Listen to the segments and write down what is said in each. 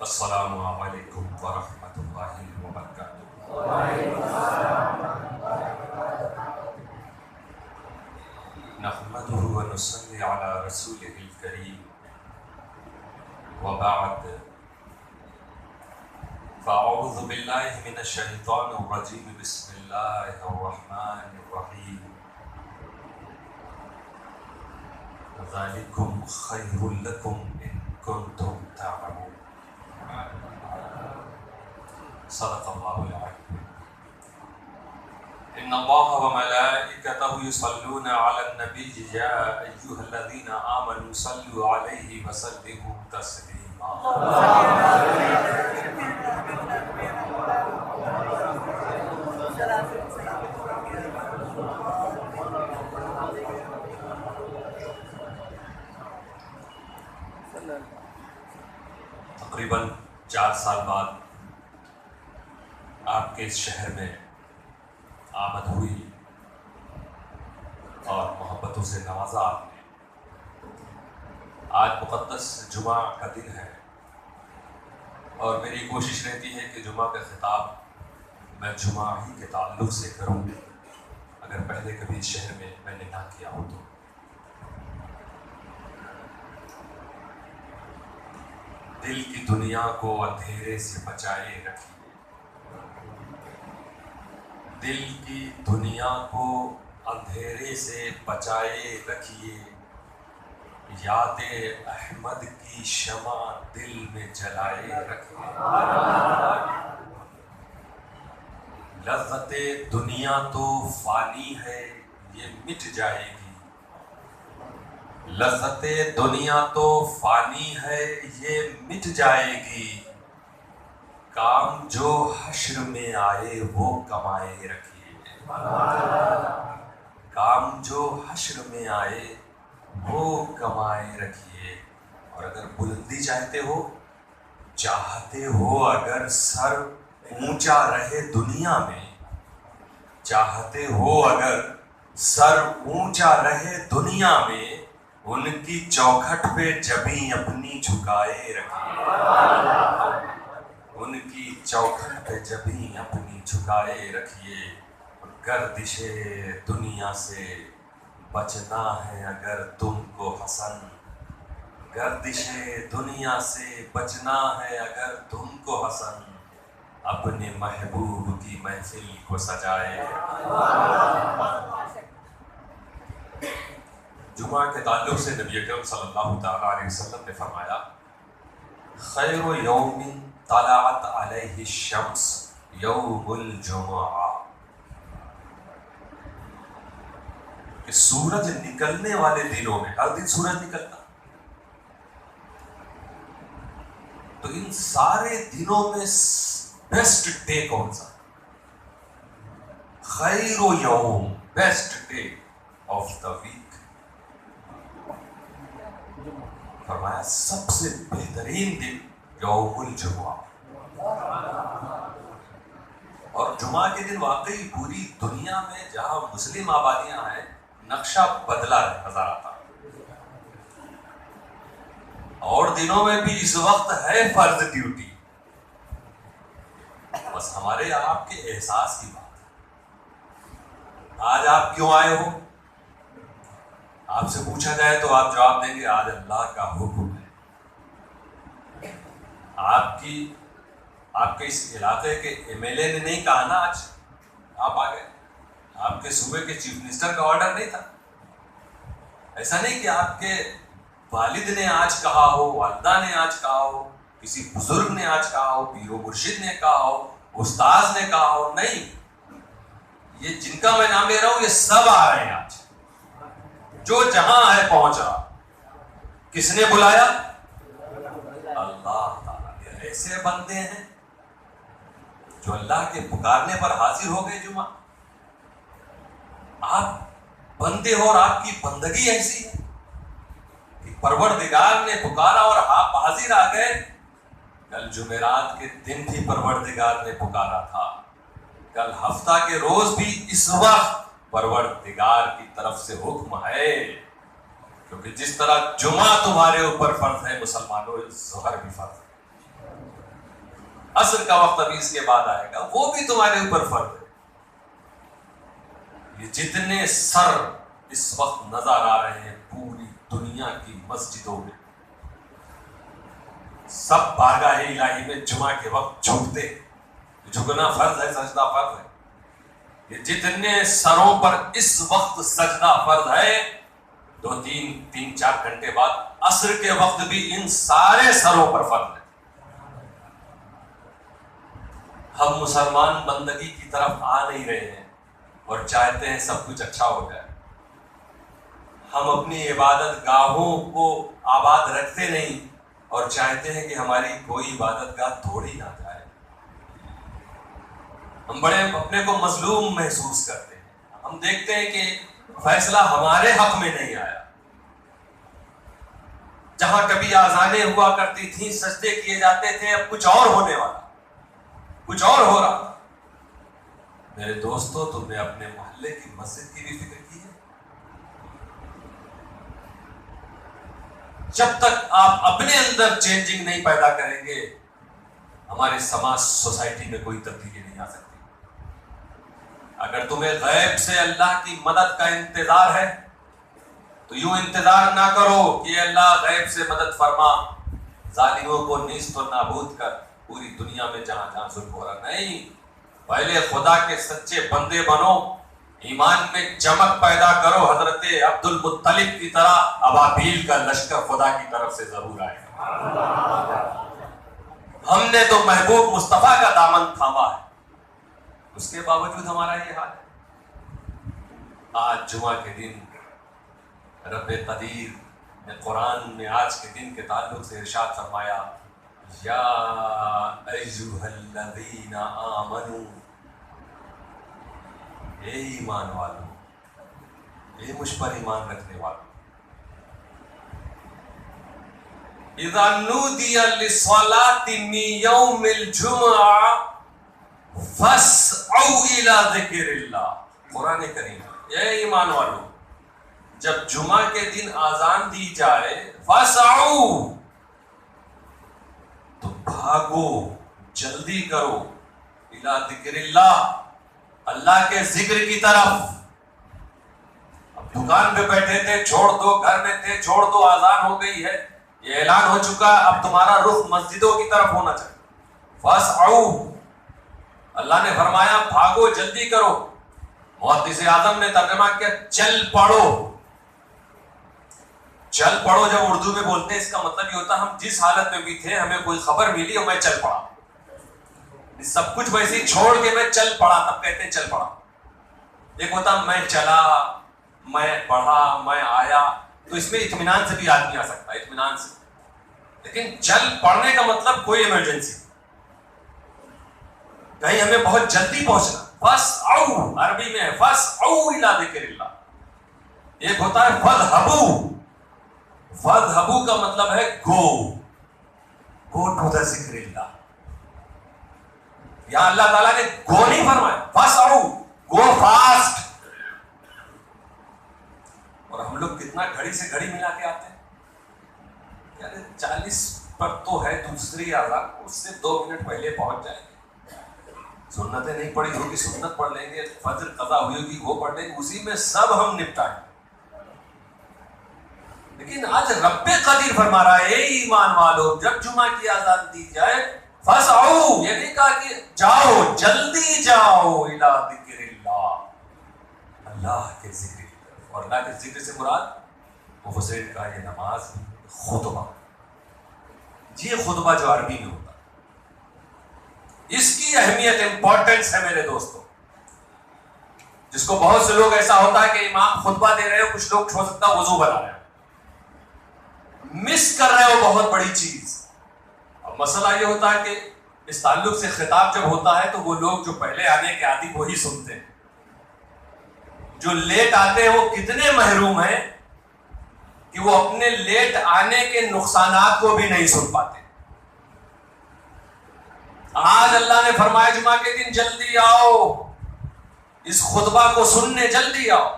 السلام علیکم ورحمۃ اللہ وبرکاتہ۔ نحمده ونصلي على رسوله الكريم وبعد، فأعوذ بالله من الشيطان الرجيم، بسم الله الرحمن الرحيم، ذلكم خير لكم إن كنتم تعلمون۔ صدق اللہ العظیم۔ ان اللہ وملائکتہ یصلون علی النبی یا ایھا الذین آمنوا صلوا علیہ وسلموا تسلیما۔ تقریباً 4 سال بعد آپ کے اس شہر میں آمد ہوئی اور محبتوں سے نوازا آپ نے۔ آج مقدس جمعہ کا دن ہے اور میری کوشش رہتی ہے کہ جمعہ کا خطاب میں جمعہ ہی کے تعلق سے کروں، اگر پہلے کبھی اس شہر میں میں نے نہ کیا ہو تو۔ دل کی دنیا کو اندھیرے سے بچائے رکھیے، دل کی دنیا کو اندھیرے سے بچائے رکھیے، یاد احمد کی شمع دل میں جلائے رکھیے۔ لذت دنیا تو فانی ہے یہ مٹ جائے گی، لذت دنیا تو فانی ہے یہ مٹ جائے گی، کام جو حشر میں آئے وہ کمائے رکھیے، کام جو حشر میں آئے وہ کمائے رکھیے۔ اور اگر بلندی چاہتے ہو اگر سر اونچا رہے دنیا میں، چاہتے ہو اگر سر اونچا رہے دنیا میں، ان کی چوکھٹ پہ جبیں اپنی جھکائے رکھیے، ان کی چوکھٹ پہ جبیں اپنی جھکائے رکھیے۔ گردش دنیا سے بچنا ہے اگر تم کو حسن، گردش دنیا سے بچنا ہے اگر تم کو حسن، اپنے محبوب کی محفل کو سجائے۔ جمعہ کے تعلق سے نبی اکرم صلی اللہ تعالیٰ علیہ وسلم نے فرمایا، خیر یوم طلعت علیہ الشمس یوم الجمعہ، کہ سورج نکلنے والے دنوں میں، ہر دن سورج نکلتا، تو ان سارے دنوں میں بیسٹ ڈے کون سا؟ خیر یوم، best day of the week, فرمایا سب سے بہترین دن یوم الجمعہ۔ اور جمعہ کے دن واقعی پوری دنیا میں جہاں مسلم آبادیاں ہیں نقشہ بدلا نظر آتا، اور دنوں میں بھی اس وقت ہے فرض ڈیوٹی، بس ہمارے آپ کے احساس کی بات ہے۔ آج آپ کیوں آئے ہو؟ آپ سے پوچھا جائے تو آپ جواب دیں گے آج اللہ کا حکم ہے۔ آپ کے اس علاقے کے ایم ایل اے نے نہیں کہا نا آج آپ آ گئے، آپ کے صوبے کے چیف منسٹر کا آرڈر نہیں تھا، ایسا نہیں کہ آپ کے والد نے آج کہا ہو، والدہ نے آج کہا ہو، کسی بزرگ نے آج کہا ہو، پیر و مرشد نے کہا ہو، استاذ نے کہا ہو، نہیں، یہ جن کا میں نام لے رہا ہوں یہ سب آ رہے ہیں آج، جو جہاں ہے پہنچ رہا۔ کس نے بلایا؟ اللہ تعالیٰ۔ یہ ایسے بندے ہیں جو اللہ کے پکارنے پر حاضر ہو گئے جمعہ۔ آپ بندے ہو اور آپ کی بندگی ایسی ہے کہ پروردگار نے پکارا اور آپ حاضر آ گئے۔ کل جمعرات کے دن بھی پروردگار نے پکارا تھا، کل ہفتہ کے روز بھی اس وقت پروردگار کی طرف سے حکم ہے، کیونکہ جس طرح جمعہ تمہارے اوپر فرض ہے مسلمانوں، ظہر بھی فرض ہے۔ عصر کا وقت ابھی اس کے بعد آئے گا، وہ بھی تمہارے اوپر فرض ہے۔ یہ جتنے سر اس وقت نظر آ رہے ہیں پوری دنیا کی مسجدوں میں، سب بارگاہ الہی میں جمعہ کے وقت جھکتے، جھکنا فرض ہے، سجدہ فرض ہے۔ یہ جتنے سروں پر اس وقت سجدہ فرض ہے، 2-3 گھنٹے بعد عصر کے وقت بھی ان سارے سروں پر فرض ہے۔ ہم مسلمان بندگی کی طرف آ نہیں رہے ہیں اور چاہتے ہیں سب کچھ اچھا ہو جائے۔ ہم اپنی عبادت گاہوں کو آباد رکھتے نہیں اور چاہتے ہیں کہ ہماری کوئی عبادت گاہ توڑی نہ جائے۔ ہم بڑے اپنے کو مظلوم محسوس کرتے ہیں۔ ہم دیکھتے ہیں کہ فیصلہ ہمارے حق میں نہیں آیا۔ جہاں کبھی آذانیں ہوا کرتی تھیں، سجدے کیے جاتے تھے، اب کچھ اور ہونے والا، کچھ اور ہو رہا۔ میرے دوستو، تم نے اپنے محلے کی مسجد کی بھی فکر کی ہے؟ جب تک آپ اپنے اندر چینجنگ نہیں پیدا کریں گے، ہمارے سماج سوسائٹی میں کوئی تبدیلی نہیں آ سکتی۔ اگر تمہیں غیب سے اللہ کی مدد کا انتظار ہے تو یوں انتظار نہ کرو کہ اللہ غیب سے مدد فرما، ظالموں کو نیست و نابود کر پوری دنیا میں جہاں جہاں ظلم ہو رہا۔ نہیں، پہلے خدا کے سچے بندے بنو، ایمان میں چمک پیدا کرو۔ حضرت عبد المطلب کی طرح ابابیل کا لشکر خدا کی طرف سے ضرور آئے گا۔ ہم نے تو محبوب مصطفیٰ کا دامن تھاما ہے، اس کے باوجود ہمارا یہ حال ہے۔ آج جمعہ کے دن رب قدیر نے قرآن میں آج کے دن کے تعلق سے ارشاد فرمایا، یا ایھا الذین آمنوا، اے ایمان والو، اے مجھ پر ایمان رکھنے والو، اذا نودی للصلاۃ من یوم الجمعہ فاسعوا الی ذکر اللہ۔ قرآن کریم، اے ایمان والو، جب جمعہ کے دن آذان دی جائے، فاسعوا، تو بھاگو، جلدی کرو، الی ذکر اللہ، اللہ کے ذکر کی طرف۔ اب دکان پہ بیٹھے تھے، چھوڑ دو، گھر میں تھے، چھوڑ دو، آذان ہو گئی ہے، یہ اعلان ہو چکا، اب تمہارا رخ مسجدوں کی طرف ہونا چاہیے۔ فاسعوا، اللہ نے فرمایا بھاگو، جلدی کرو۔ محدث اعظم نے ترجمہ کیا چل پڑو۔ چل پڑو جب اردو میں بولتے ہیں، اس کا مطلب یہ ہوتا ہے ہم جس حالت میں بھی تھے، ہمیں کوئی خبر ملی اور میں چل پڑا، سب کچھ ویسے ہی چھوڑ کے میں چل پڑا، تب کہتے ہیں چل پڑا۔ ایک ہوتا میں چلا، میں پڑھا، میں آیا، تو اس میں اطمینان سے بھی آدمی آ سکتا ہے، اطمینان سے۔ لیکن چل پڑنے کا مطلب کوئی ایمرجنسی، کہیں ہمیں بہت جلدی پہنچنا۔ فاسعوا عربی میں ہے فاسعوا الی ذکر اللہ۔ ایک ہوتا ہے فاذهبوا، فاذهبوا کا مطلب ہے گو ٹو دا ذکر اللہ۔ یہاں اللہ تعالیٰ نے گو نہیں فرمایا، فاسعوا، گو فاسٹ۔ اور ہم لوگ کتنا گھڑی سے گھڑی ملا کے آتے ہیں، یار 40 پر تو ہے دوسری اذان، اس سے 2 منٹ پہلے پہنچ جائیں گے، سنتیں نہیں پڑھی ہوگی سنت پڑھ لیں گے، فجر قضا ہوئی ہوگی وہ پڑھ لیں گے، اسی میں سب ہم نپٹائیں۔ لیکن آج رب قدیر فرما رہا ہے، اے ایمان والو، جب جمعہ کی اذان دی جائے، فاسعوا، یہ نہیں کہا کہ جاؤ، جلدی جاؤ، الی ذکر اللہ، اللہ کے ذکر کی طرف۔ اور اللہ کے ذکر سے مراد مفسرین کا یہ نماز، خطبہ، یہ خطبہ جو عربی میں ہوتا ہے، اس کی اہمیت، امپورٹنس ہے میرے دوستوں، جس کو بہت سے لوگ ایسا ہوتا ہے کہ امام خطبہ دے رہے ہو، کچھ لوگ ہو سکتا وضو بنا رہے ہو، مس کر رہے ہو بہت بڑی چیز۔ اب مسئلہ یہ ہوتا ہے کہ اس تعلق سے خطاب جب ہوتا ہے تو وہ لوگ جو پہلے آنے کے عادی وہی سنتے ہیں، جو لیٹ آتے ہیں وہ کتنے محروم ہیں کہ وہ اپنے لیٹ آنے کے نقصانات کو بھی نہیں سن پاتے۔ آج اللہ نے فرمایا جمعہ کے دن جلدی آؤ، اس خطبہ کو سننے جلدی آؤ،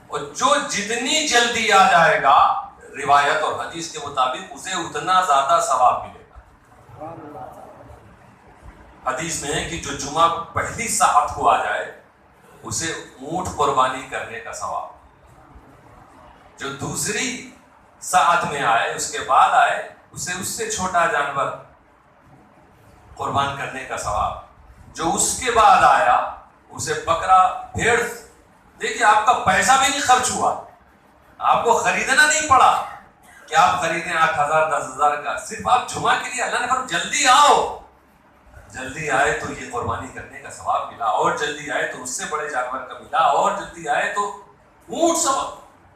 اور جو جتنی جلدی آ جائے گا روایت اور حدیث کے مطابق اسے اتنا زیادہ ثواب ملے گا۔ حدیث میں ہے کہ جو جمعہ پہلی ساعت کو آ جائے اسے اونٹ قربانی کرنے کا ثواب، جو دوسری ساعت میں آئے اس کے بعد آئے اسے اس سے چھوٹا جانور قربان کرنے کا ثواب، جو اس کے بعد آیا اسے بکرا بھیڑ۔ دیکھیے آپ کا پیسہ بھی نہیں خرچ ہوا، آپ کو خریدنا نہیں پڑا کہ آپ خریدیں 8,000 10,000 کا، صرف آپ جمعہ کے لیے اللہ نے فرمایا جلدی آؤ، جلدی آئے تو یہ قربانی کرنے کا ثواب ملا، اور جلدی آئے تو اس سے بڑے جانور کا ملا، اور جلدی آئے تو اونٹ سب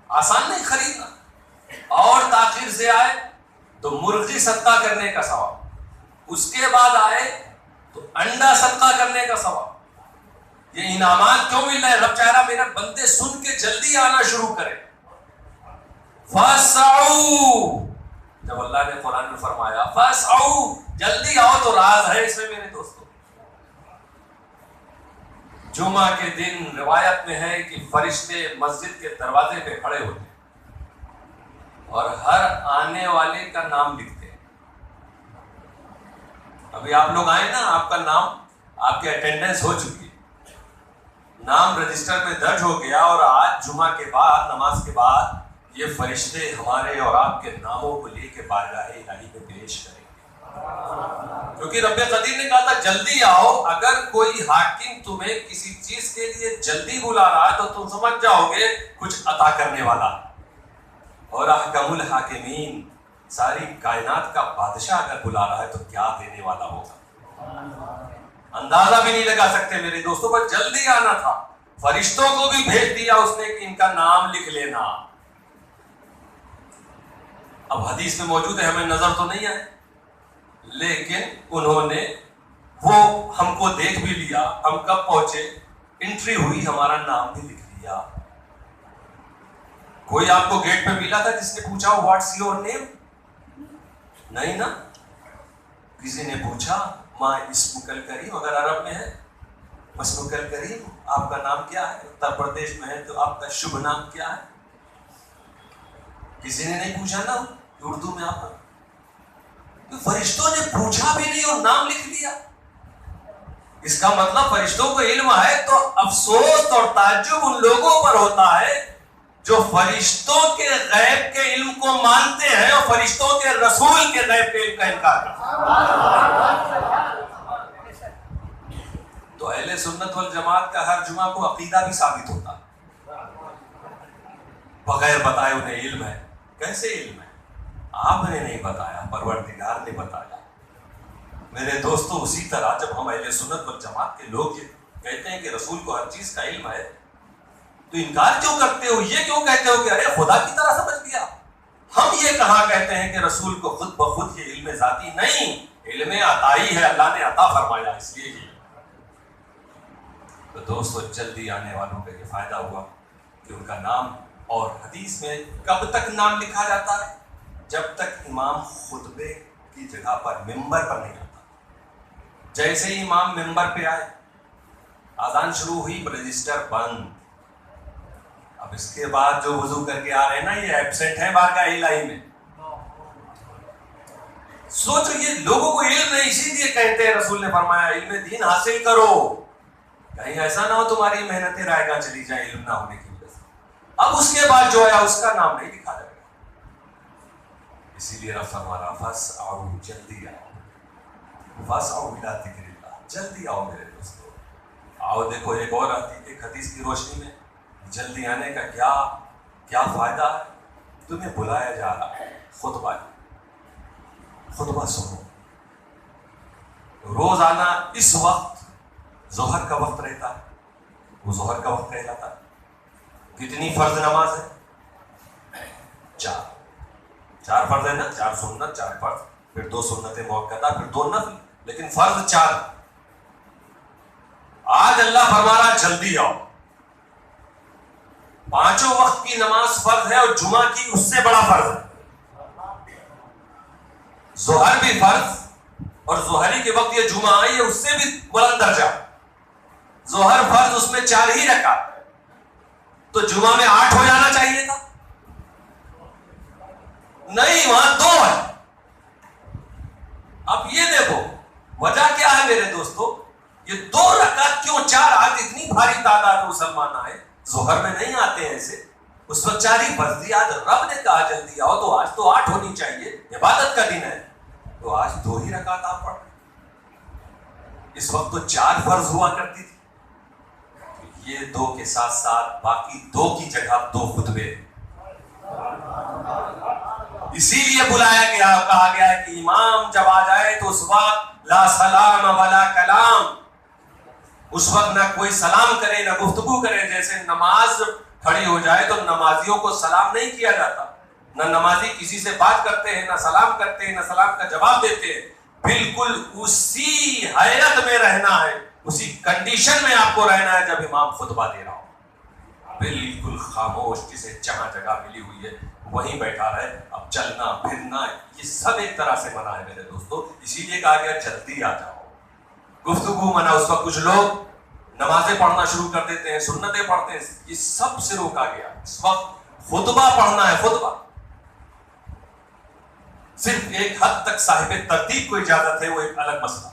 آسان نہیں خریدنا، اور تاخیر سے آئے تو مرغی صدقہ کرنے کا ثواب، اس کے بعد آئے تو انڈا صدقہ کرنے کا ثواب۔ یہ انعامات کیوں مل رہے ہیں؟ رب چاہ رہا میرا بندے سن کے جلدی آنا شروع کرے۔ فَاسْعَوْا، جب اللہ نے قرآن میں فرمایا فَاسْعَوْا جلدی آؤ تو راز ہے اس میں میرے دوستوں۔ جمعہ کے دن روایت میں ہے کہ فرشتے مسجد کے دروازے پہ کھڑے ہوتے ہیں اور ہر آنے والے کا نام لکھتے ہیں۔ ابھی آپ لوگ آئے نا، آپ کا نام، آپ کی اٹینڈنس ہو چکی ہے، نام رجسٹر میں درج ہو گیا، اور آج جمعہ کے بعد نماز کے بعد یہ فرشتے ہمارے اور آپ کے ناموں کو لے کے بارگاہ الہی میں پیش کریں گے، کیونکہ رب قدیر نے کہا تھا جلدی آؤ۔ اگر کوئی حاکم تمہیں کسی چیز کے لیے جلدی بلا رہا ہے تو تم سمجھ جاؤ گے کچھ عطا کرنے والا، اور احکم الحاکمین ساری کائنات کا بادشاہ اگر بلا رہا ہے تو کیا دینے والا ہوگا، اندازہ بھی نہیں لگا سکتے میرے دوستوں۔ پر جلدی آنا تھا، فرشتوں کو بھی بھیج دیا اس نے کہ ان کا نام لکھ لینا۔ اب حدیث میں موجود ہے، ہمیں نظر تو نہیں آئے، لیکن انہوں نے وہ ہم کو دیکھ بھی لیا، ہم کب پہنچے، انٹری ہوئی، ہمارا نام بھی لکھ لیا۔ کوئی آپ کو گیٹ پہ ملا تھا جس نے پوچھا واٹس یور نیم؟ نہیں نا، کسی نے پوچھا ماں اسمک الکریم، اگر عرب میں ہے اسمک الکریم، آپ کا نام کیا ہے؟ اتر پردیش میں ہے تو آپ کا شبھ نام کیا ہے؟ کسی نے نہیں پوچھا نا اردو میں آپ کا، تو فرشتوں نے پوچھا بھی نہیں اور نام لکھ لیا۔ اس کا مطلب فرشتوں کو علم ہے، تو افسوس اور تعجب ان لوگوں پر ہوتا ہے جو فرشتوں کے غیب کے علم کو مانتے ہیں اور فرشتوں کے رسول کے غیب کے علم کا انکار کرتے ہیں۔ تو اہل سنت والجماعت کا ہر جمعہ کو عقیدہ بھی ثابت ہوتا، بغیر بتائے انہیں علم ہے۔ کیسے علم ہے؟ آپ نے نہیں بتایا، پروردگار نے بتایا۔ میرے دوستو اسی طرح جب ہم اہل سنت والجماعت کے لوگ یہ کہتے ہیں کہ رسول کو ہر چیز کا علم ہے، تو انکار کیوں کرتے ہو؟ یہ کیوں کہتے ہو کہ ارے خدا کی طرح سمجھ گیا؟ ہم یہ کہاں کہتے ہیں کہ رسول کو خود بخود یہ علم ذاتی نہیں، علم عطائی ہے، اللہ نے عطا فرمایا، اس لیے یہ۔ تو دوستو جلدی آنے والوں کا یہ فائدہ ہوا کہ ان کا نام، اور حدیث میں کب تک نام لکھا جاتا ہے؟ جب تک امام خطبے کی جگہ پر ممبر پر نہیں آتا۔ جیسے ہی امام ممبر پہ آئے، اذان شروع ہوئی، رجسٹر بند۔ اب اس کے بعد جو وضو کر کے آ رہے ہیں نا، یہ ایبسنٹ ہے بارگاہ الہی میں۔ سوچو یہ لوگوں کو علم نہیں، اسی لیے کہتے ہیں رسول نے فرمایا علم دین حاصل کرو، کہیں ایسا نہ ہو تمہاری محنتیں رائے گاہ چلی جائیں علم نہ ہونے کی وجہ سے۔ اب اس کے بعد جو ہے اس کا نام نہیں لکھا جائے گا، اسی لیے رب فرما رہا فاسعوا جلدی آؤ، فاسعوا الی ذکر اللہ، جلدی آؤ میرے دوستو۔ آؤ دیکھو ایک اور ایک حدیث کی روشنی میں جلدی آنے کا کیا فائدہ ہے۔ تمہیں بلایا جا رہا ہے خطبہ سنو۔ روزانہ اس وقت ظہر کا وقت رہتا ہے، وہ ظہر کا وقت کہلاتا ہے۔ کتنی فرض نماز ہے؟ چار فرض ہے نا، 4 سنت 4 فرض، پھر 2 سنتیں موقعہ، پھر 2 نفل، لیکن فرض 4۔ آج اللہ فرما رہا جلدی آؤ۔ 5 وقت کی نماز فرض ہے، اور جمعہ کی اس سے بڑا فرض ہے۔ ظہر بھی فرض، اور ظہری کے وقت یہ جمعہ آئی ہے اس سے بھی بلند درجہ۔ ظہر فرض، اس میں 4 ہی رکعت، تو جمعہ میں 8 ہو جانا چاہیے تھا، نہیں وہاں 2 ہے۔ اب یہ دیکھو وجہ کیا ہے میرے دوستو؟ یہ 2 رکعت کیوں 4؟ آج اتنی بھاری تعداد مسلمان آئے، ظہر میں نہیں آتے ہیں ایسے، اس وقت 4 ہی فرض دی. آج رب نے کہا جلدی آؤ تو آج تو 8 ہونی چاہیے، عبادت کا دن ہے، تو آج 2 ہی رکعت آپ پڑھ. اس وقت تو 4 فرض ہوا کرتی تھی. یہ 2 کے ساتھ ساتھ باقی 2 کی جگہ 2 خطبے. اسی لیے بلایا گیا، کہا گیا ہے کہ امام جب آ جائے تو اس وقت لا سلام ولا کلام، اس وقت نہ کوئی سلام کرے نہ گفتگو کرے. جیسے نماز کھڑی ہو جائے تو نمازیوں کو سلام نہیں کیا جاتا، نہ نمازی کسی سے بات کرتے ہیں، نہ سلام کرتے ہیں، نہ سلام کا جواب دیتے ہیں. بالکل اسی حیرت میں رہنا ہے، اسی کنڈیشن میں آپ کو رہنا ہے جب امام خطبہ دے رہا ہو. بالکل خاموش، جسے جہاں جگہ ملی ہوئی ہے وہیں بیٹھا رہے. اب چلنا پھرنا یہ سب ایک طرح سے منع ہے میرے دوستو. اسی لیے کہا گیا جلدی آ جاؤ. گفتگو منع. اس وقت کچھ لوگ نمازیں پڑھنا شروع کر دیتے ہیں، سنتیں پڑھتے ہیں، یہ سب سے روکا گیا. اس وقت خطبہ پڑھنا ہے، خطبہ. صرف ایک حد تک صاحب ترتیب کو اجازت ہے، وہ ایک الگ مسئلہ.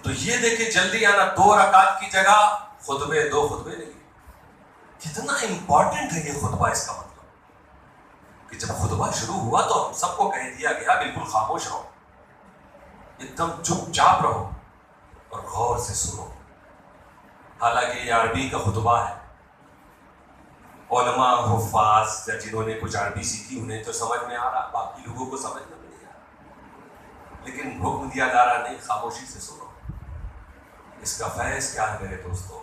تو یہ دیکھیں جلدی آنا. 2 رکعت کی جگہ خطبے، 2 خطبے نہیں. کتنا امپورٹنٹ ہے یہ خطبہ. اس کا مطلب کہ جب خطبہ شروع ہوا تو ہم سب کو کہہ دیا گیا بالکل خاموش رہو، ایک دم چپ چاپ رہو اور غور سے سنو. حالانکہ یہ عربی کا خطبہ ہے. علماء حفاظ یا جنہوں نے کچھ عربی سیکھی انہیں تو سمجھ میں آ رہا، باقی لوگوں کو سمجھ میں نہیں آ رہا، لیکن حکم دیا جا رہا نہیں، خاموشی سے سنو. اس کا فیض کیا ہے میرے دوستو؟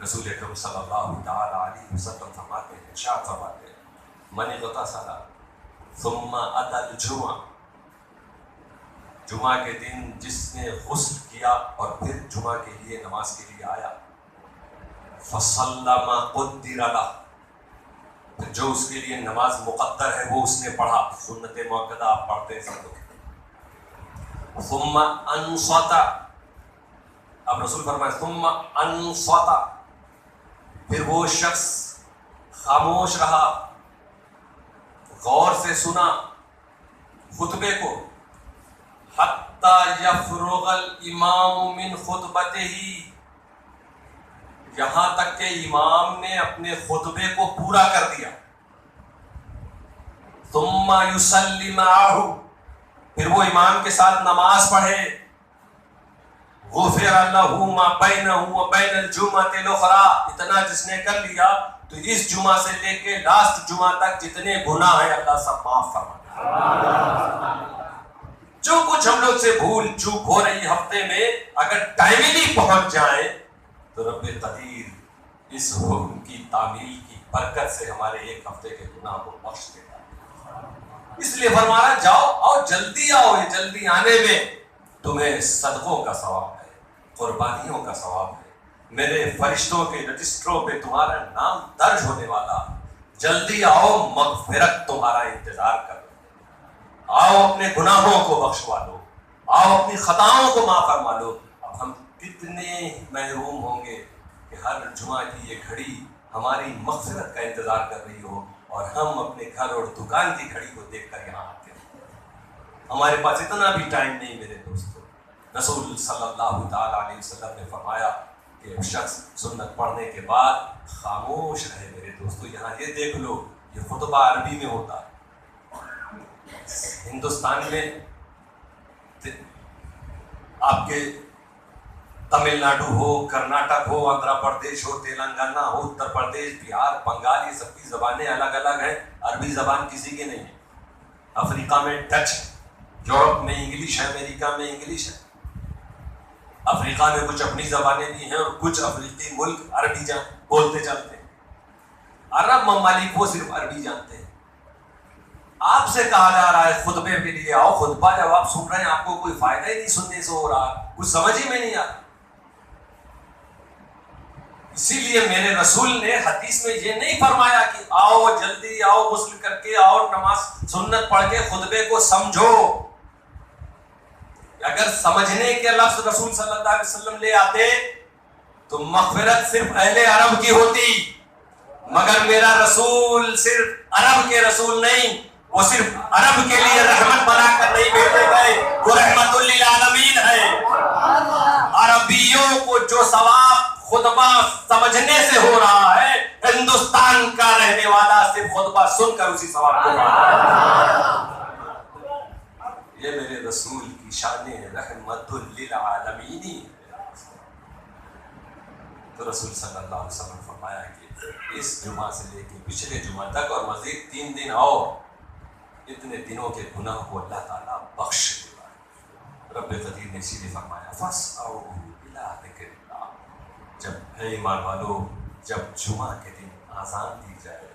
رسول اکرم صلی اللہ تعالی علیہ وسلم فرماتے ہیں، ارشاد فرماتے ہیں، من اغتسل ثم اتى الجمعہ، جمعہ کے دن جس نے غسل کیا اور پھر جمعہ کے لیے نماز کے لیے آیا، فصلى ما قدر له، پھر جو اس کے لیے نماز مقدر ہے وہ اس نے پڑھا. سنت مؤکدہ آپ پڑھتے ہیں سب لوگ. ثم انصت، اب رسول فرمائے ثم انصت، پھر وہ شخص خاموش رہا، غور سے سنا خطبے کو، حتی یفرغ الامام من خطبتہ، یہاں تک کہ امام نے اپنے خطبے کو پورا کر دیا. ثم یصلی معہ، پھر وہ امام کے ساتھ نماز پڑھے. غفر لہ ما بینہ وبین الجمعۃ الاخری، اتنا جس نے کر لیا تو اس جمعہ سے لے کے لاسٹ جمعہ تک جتنے گناہ ہیں اللہ سب معاف فرما. جو کچھ ہم لوگ سے بھول چوک ہو رہی ہفتے میں اگر ٹائملی پہنچ جائیں تو رب قدیر اس حکم کی تعمیل کی برکت سے ہمارے ایک ہفتے کے گناہ کو بخش دیتا ہے. اس لیے فرمایا جاؤ اور جلدی آؤ. یہ جلدی آنے میں تمہیں صدقوں کا ثواب ہے، قربانیوں کا ثواب ہے، میرے فرشتوں کے رجسٹروں پہ تمہارا نام درج ہونے والا. جلدی آؤ، مغفرت تمہارا انتظار کر. آؤ اپنے گناہوں کو بخشوا لو، آؤ اپنی خطاؤں کو معاف فرما لو. اب ہم کتنے محروم ہوں گے کہ ہر جمعہ کی یہ گھڑی ہماری مغفرت کا انتظار کر رہی ہو اور ہم اپنے گھر اور دکان کی گھڑی کو دیکھ کر یہاں آتے ہیں. ہمارے پاس اتنا بھی ٹائم نہیں میرے دوستو. رسول صلی اللہ تعالی علیہ وسلم نے فرمایا کہ شخص سنت پڑھنے کے بعد خاموش رہے. میرے دوستو یہاں یہ دیکھ لو، یہ خطبہ عربی میں ہوتا ہے. ہندوستان میں آپ کے تمل ناڈو ہو، کرناٹک ہو، آندھرا پردیش ہو، تلنگانہ ہو، اتر پردیش، بہار، بنگال، یہ سب کی زبانیں الگ الگ ہیں. عربی زبان کسی کی نہیں ہے. افریقہ میں ڈچ ہے، یورپ میں انگلش ہے، امریکہ میں انگلش ہے. افریقہ میں کچھ اپنی زبانیں بھی ہیں اور کچھ افریقی ملک عربی بولتے چلتے ہیں. عرب ممالک وہ صرف عربی جانتے ہیں. آپ سے کہا جا رہا ہے خطبے کے لیے آؤ. خطبہ جب آپ سن رہے ہیں آپ کو کوئی فائدہ ہی نہیں سننے سے ہو رہا، کچھ سمجھ ہی میں نہیں آ رہا. اسی لیے میرے رسول نے حدیث میں یہ نہیں فرمایا کہ آؤ جلدی آؤ، غسل کر کے آؤ، نماز سنت پڑھ کے خطبے کو سمجھو. اگر سمجھنے کے لفظ رسول صلی اللہ علیہ وسلم لے آتے تو مغفرت صرف اہل عرب کی ہوتی. مگر میرا رسول صرف عرب کے رسول نہیں، وہ صرف عرب کے لیے رحمت بنا کر نہیں بھیجے گئے، وہ رحمت للعالمین سمجھنے سے ہو رہا ہے، ہندوستان کا رہنے والا صرف خطبہ سن کر اسی ثواب کو پاتا۔ یہ میرے رسول کی شان رحمت للعالمین ہے۔ تو رسول صلی اللہ علیہ وسلم نے فرمایا کہ اس جمعہ سے لے کے پچھلے جمعہ تک اور مزید 3 دن اور اتنے دنوں کے گناہ کو اللہ تعالیٰ بخش دے گا۔ رب قدیر نے اسی لیے فرمایا فَاسْعَوْا إِلَىٰ ذِكْرِ اللَّهِ، جب اے ایمان والو جب جمعہ کے دن آذان دی جائے،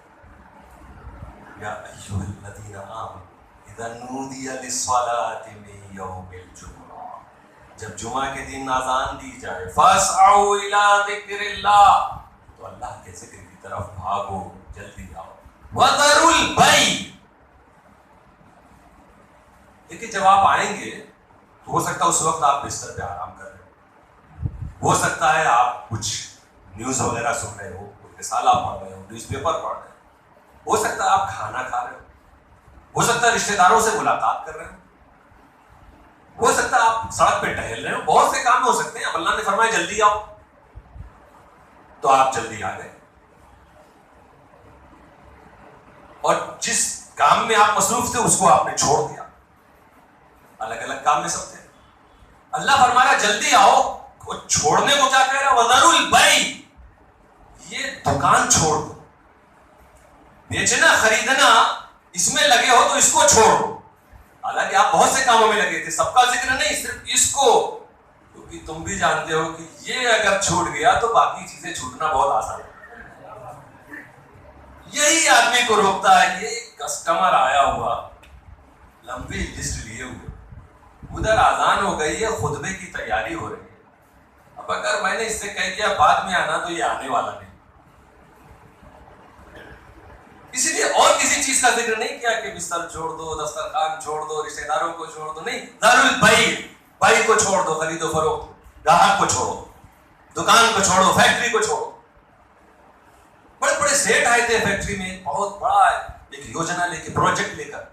یا ایھا الذین آمنوا اذا نودی للصلاة من یوم الجمعہ، جب جمعہ کے دن آذان دی جائے فَاسْعَوْا إِلَىٰ ذِكْرِ اللَّهِ، تو اللہ کے ذکر کی طرف بھاگو، جلدی آؤ۔ وَذَرُوا الْبَيْعَ، لیکن جب آپ آئیں گے تو ہو سکتا ہے اس وقت آپ بستر پہ آرام کر رہے ہو، ہو سکتا ہے آپ کچھ نیوز وغیرہ سن رہے ہو، رسالہ پڑھ رہے ہو، نیوز پیپر پڑھ رہے ہو، ہو سکتا ہے آپ کھانا کھا رہے ہو سکتا ہے رشتہ داروں سے ملاقات کر رہے ہو سکتا ہے آپ سڑک پہ ٹہل رہے ہو، بہت سے کام ہو سکتے ہیں۔ اب اللہ نے فرمایا جلدی آؤ، تو آپ جلدی آ گئے، اور جس کام میں آپ مصروف تھے اس کو آپ نے چھوڑ دیا، الگ الگ کام میں سب تھے۔ اللہ فرمایا جلدی آؤ، وہ چھوڑنے کو کیا کہہ رہا ہے؟ وَذَرُوا الْبَيْعَ، یہ دکان چھوڑ دو، بیچنا خریدنا اس میں لگے ہو تو اس کو چھوڑ دو۔ حالانکہ آپ بہت سے کاموں میں لگے تھے، سب کا ذکر نہیں، صرف اس کو، کیونکہ تم بھی جانتے ہو کہ یہ اگر چھوٹ گیا تو باقی چیزیں چھوٹنا بہت آسان ہے۔ یہی آدمی کو روکتا ہے کہ ایک کسٹمر آیا ہوا، لمبی لسٹ لیے ہوئے، ادھر آذان ہو گئی ہے، خطبے کی تیاری ہو رہی ہے، اب اگر میں نے اس سے کہہ دیا بعد میں آنا تو یہ آنے والا نہیں، اسی لیے اور کسی چیز کا ذکر نہیں کیا کہ بستر چھوڑ دو، دسترخوان چھوڑ دو، رشتہ داروں کو چھوڑ دو، نہیں، ذَرُوا الْبَيْعَ، بھائی کو چھوڑ دو، خرید و فروخت، گاہک کو چھوڑو، دکان کو چھوڑو، فیکٹری کو چھوڑو۔ بڑے بڑے سیٹ آئے تھے فیکٹری میں، بہت بڑا ایک یوجنا لے کے، پروجیکٹ لے کر،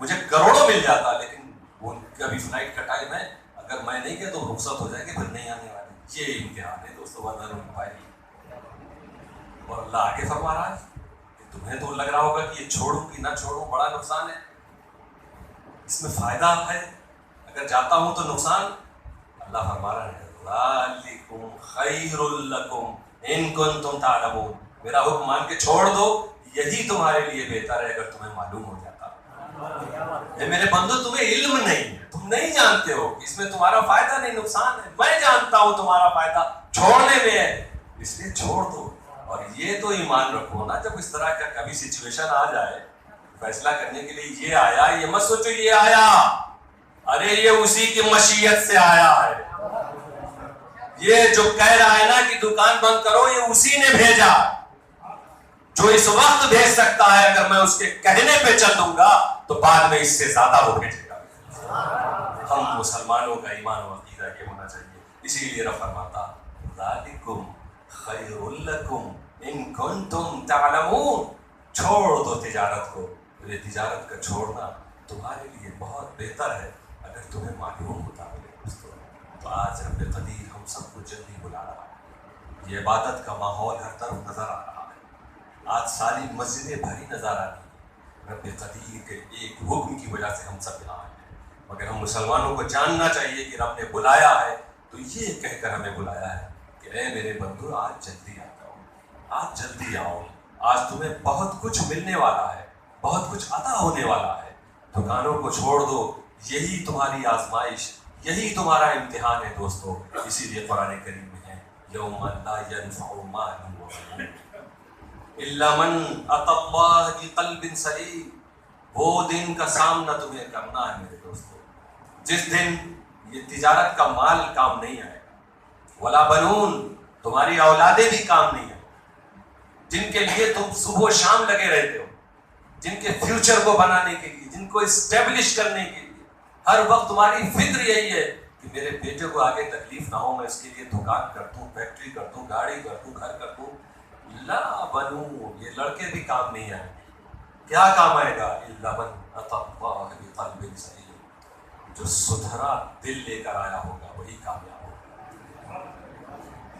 مجھے کروڑوں مل جاتا، لیکن ان کا بھی فلائٹ کا ٹائم ہے، اگر میں نہیں گیا تو رخصت ہو جائے گی، پھر نہیں آنے والے۔ یہ امتحان ہے دوستو، وَذَرُوا الْبَيْعَ۔ اور اللہ آگے فرما رہا ہے، تمہیں تو لگ رہا ہوگا کہ یہ چھوڑوں کہ نہ چھوڑوں، بڑا نقصان ہے، اس میں فائدہ ہے، اگر جاتا ہوں تو نقصان۔ اللہ فرما رہا ہے ذَلِكُمْ خَيْرٌ لَكُمْ إِن كُنتُمْ تَعْلَمُونَ، میرا حکم مان کے چھوڑ دو، یہی تمہارے لیے بہتر ہے اگر تمہیں معلوم ہو جاتا۔ اے میرے بندو، تمہیں علم نہیں ہے، تم نہیں جانتے ہو، اس میں تمہارا فائدہ نہیں نقصان ہے، میں جانتا ہوں تمہارا فائدہ چھوڑنے میں ہے، اس لیے چھوڑ دو۔ اور یہ تو ایمان رکھو نا، جب اس طرح کا کبھی سچویشن آ جائے، فیصلہ کرنے کے لیے یہ آیا، یہ مت سوچو یہ آیا، ارے یہ اسی کی مشیت سے آیا ہے، یہ جو کہہ رہا ہے نا کہ دکان بند کرو، یہ اسی نے بھیجا، جو اس وقت بھیج سکتا ہے، اگر میں اس کے کہنے پہ چلوں گا تو بعد میں اس سے زیادہ وہ بھیجے گا۔ ہم مسلمانوں کا ایمان و عقیدہ یہ ہونا چاہیے، اسی لیے رب فرماتا ذَلِكُمْ خَيْرٌ لَكُمْ إِن كُنتُمْ تَعْلَمُونَ، چھوڑ دو تجارت کو، یہ تجارت کا چھوڑنا تمہارے لیے بہت بہتر ہے اگر تمہیں معلوم ہوتا ہے دوستو۔ تو آج رب قدیر ہم سب کو جلدی بلا رہا ہے، یہ عبادت کا ماحول ہر طرف نظر آ رہا ہے، آج ساری مسجدیں بھری نظر آ رہی ہیں، رب قدیر کے ایک حکم کی وجہ سے ہم سب یہاں آئے ہیں، مگر ہم مسلمانوں کو جاننا چاہیے کہ رب نے بلایا ہے تو یہ کہہ کر ہمیں بلایا ہے کہ اے میرے بندو آج جلدی آ جاؤ، آج جلدی آؤ، آج تمہیں بہت کچھ ملنے والا ہے، بہت کچھ عطا ہونے والا ہے، دکانوں کو چھوڑ دو، یہی تمہاری آزمائش، یہی تمہارا امتحان ہے دوستو۔ اسی لیے قرآن کریم میں ہے یوم لا ينفع مال ولا الا من اتى الله بقلب سلیم، وہ دن کا سامنا تمہیں کرنا ہے میرے دوستو، جس دن یہ تجارت کا مال کام نہیں آئے گا، ولا بنون، تمہاری اولادیں بھی کام نہیں آئے، جن کے لیے تم صبح و شام لگے رہتے ہو، جن کے فیوچر کو بنانے کے لیے، جن کو اسٹیبلش کرنے کے لیے ہر وقت تمہاری فکر یہی ہے کہ میرے بیٹے کو آگے تکلیف نہ ہو، میں اس کے لیے دکان کر دوں، فیکٹری کر دوں، گاڑی کر دوں، گھر کر دوں، لا بنو، یہ لڑکے بھی کام نہیں آئیں گے، کیا کام آئے گا؟ الا من اتى الله بقلب سلیم، جو سدھرا دل لے کر آیا ہوگا وہی کامیاب ہوگا۔